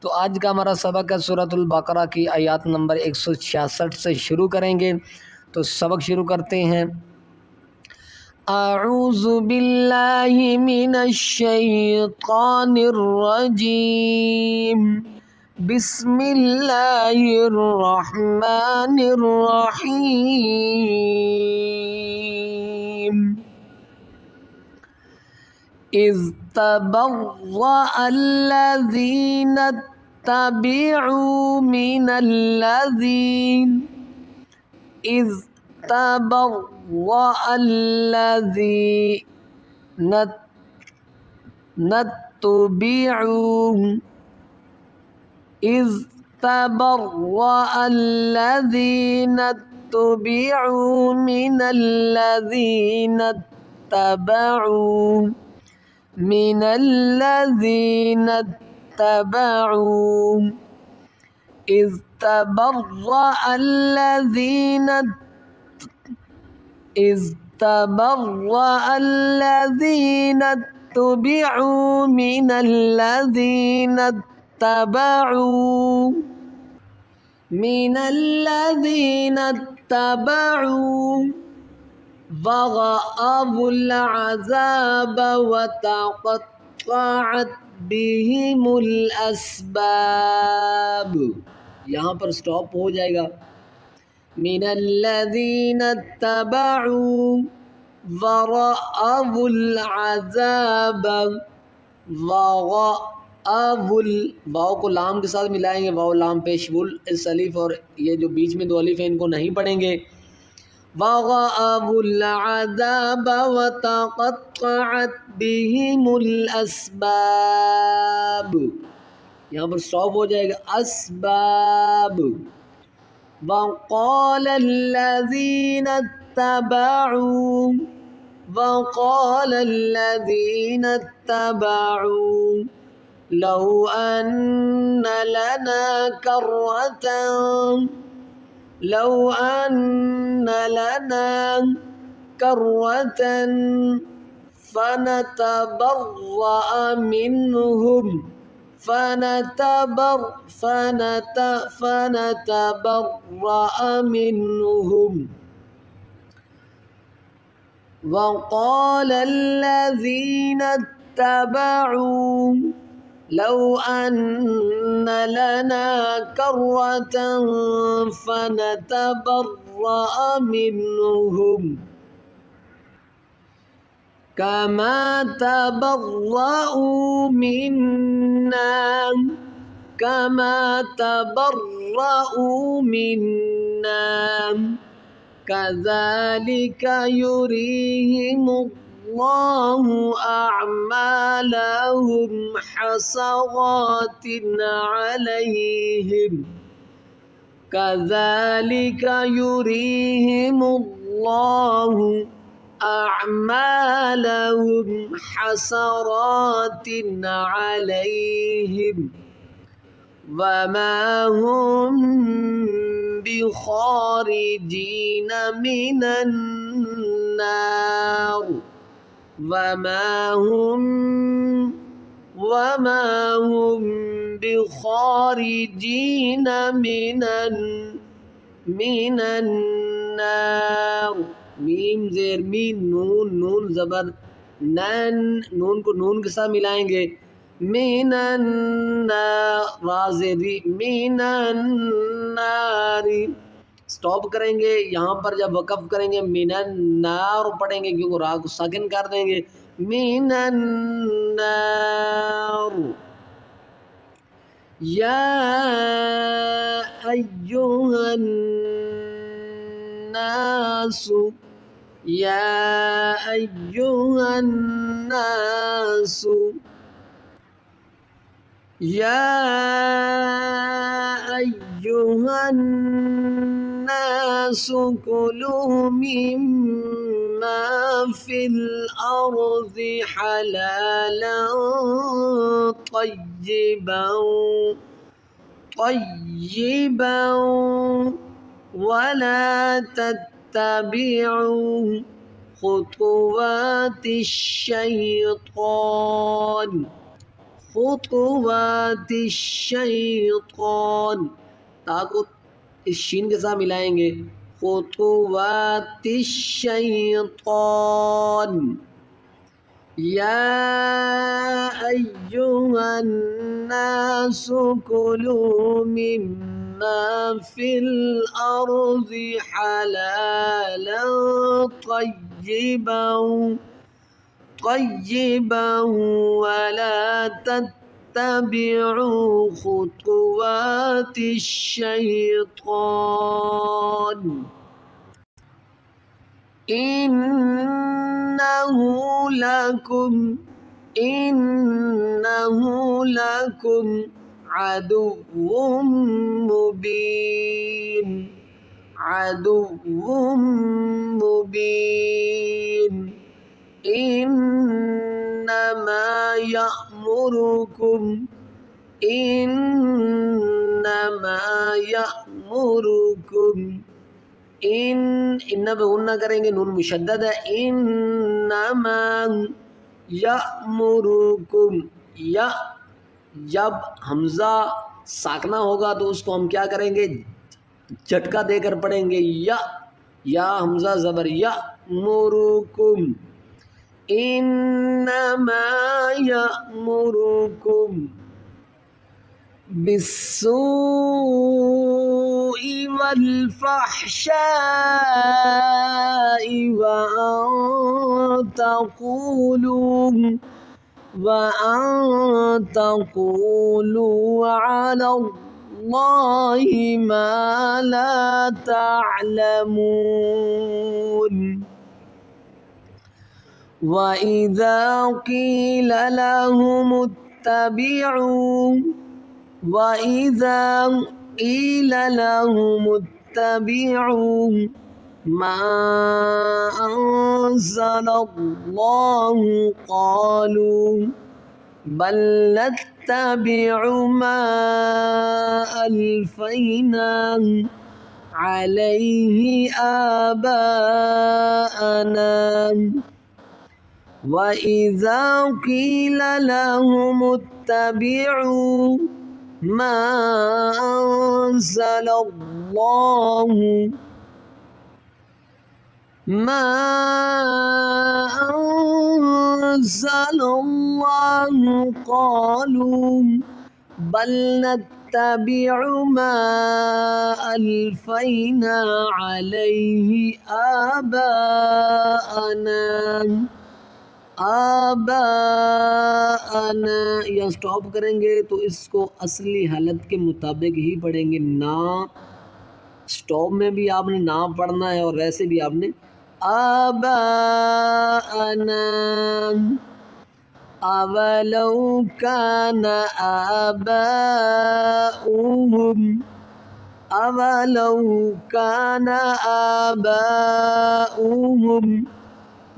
तो आज का हमारा सबक है सूरतुल बकरा की आयत नंबर 166 से शुरू करेंगे। तो सबक शुरू करते हैं। अऊज़ु बिल्लाहि मिनश शैतानिर रजीम। बिस्मिल्लाहिर रहमानिर रहीम। इज़ तबर्रअ अल्लज़ीना इत्तबअू मिनल्लज़ीन इज़ तबर्रअ अल्लज़ीना इत्तबअू इज़ तबर्रअ अल्लज़ीना इत्तबअू मिनल्लज़ीना इत्तबअू من الذين اتبعوا إذ تبرأ الذين اتبعوا من الذين اتبعوا ورأوا العذاب وتقطعت بهم الأسباب। यहाँ पर स्टॉप हो जाएगा। मिनल्लज़ीना इत्तबअू वरअवुल अज़ाब। वाव को लाम के साथ मिलाएंगे, वाव लाम पेश वुल इस अलिफ और ये जो बीच में दो अलिफ है इनको नहीं पढ़ेंगे। वरअवुल अज़ाब वतक़त्तअत बिहिमुल अस्बाब। यहाँ पर स्टॉप हो जाएगा। अस्बाब। वक़ाल الذين اتبعوا لو أن لنا كرة فنتبرأ منهم وقال الذين اتبعوا لو أن لنا كرة فنتبرأ منهم كما تبرأوا منا كذلك يريهم الله أعمالهم حسرات عليهم كذلك يريهم الله أعمالهم حسرات عليهم وما هم بخارجين من النار وما هم بخارجين من النار। मीम ज़ेर मीन नून नून ज़बर नैन नून को नून के साथ मिलाएंगे। मिनन्नारी स्टॉप करेंगे। यहाँ पर जब वक़फ़ करेंगे मिनन्नार पढ़ेंगे क्योंकि रा को साकिन कर देंगे। मिनन्नार। या अय्युहन्नासु يا أيها الناس كلوا مما في الأرض حلالا طيبا ولا تتبعوا خطوات الشيطان खुतुवाति शैतान, ता को इस शीन के साथ मिलाएंगे, खुतुवाति शैतान। या अय्युहन्नासु कुलू मिम्मा फिल अर्ज़ि हलालन तय्यिबन वला तत्तबिउ खुतुवाति शैतान इन्नहु लकुम अदुव्वुम मुबीन इन्नमा यअमुरुकुम इन्ना पे गुन्ना करेंगे, नून मुशद्दद है, इन्नमा यअमुरुकुम, या जब हमज़ा साकना होगा तो उसको हम क्या करेंगे, झटका देकर पढ़ेंगे, या हमज़ा ज़बर यअमुरुकुम, इन्नमा यअमुरुकुम बिस्सूइ वल फ़हशाइ व अन तक़ूलू अलल्लाहि मा ला तअलमून। वइज़ा क़ील लहुमुत्तबि'ू मा अंज़लल्लाहु क़ालू बल नत्तबि'ु मा अल्फ़ैना अलैहि आबाअना। वइज़ा क़ील लहुमुत्तबि'ू मा अंज़लल्लाहु क़ालू बल नत्तबि'ु मा अल्फ़ैना अलैहि आबाअना। या स्टॉप करेंगे तो इसको असली हालत के मुताबिक ही पढ़ेंगे, ना स्टॉप में भी आपने ना पढ़ना है और वैसे भी आपने आबाअना। अवलौ काना आबाउहुम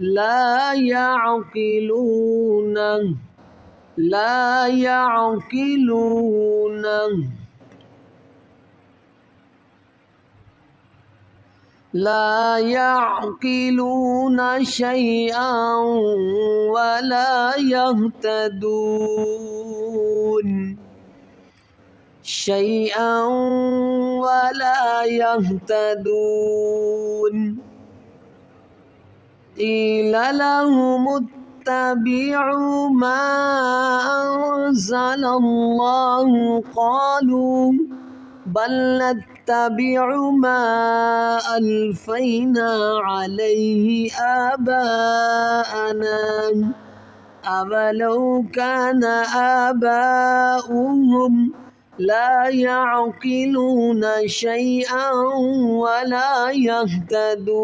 ला यअक़िलून शैअन वला यहतदून। क़ील लहुमुत्तबि'ू मा अंज़लल्लाहु क़ालू बल नत्तबि'ु मा अल्फ़ैना अलैहि आबाअना। अवलौ काना आबाउहुम ला यअक़िलून शैअन वला यहतदून।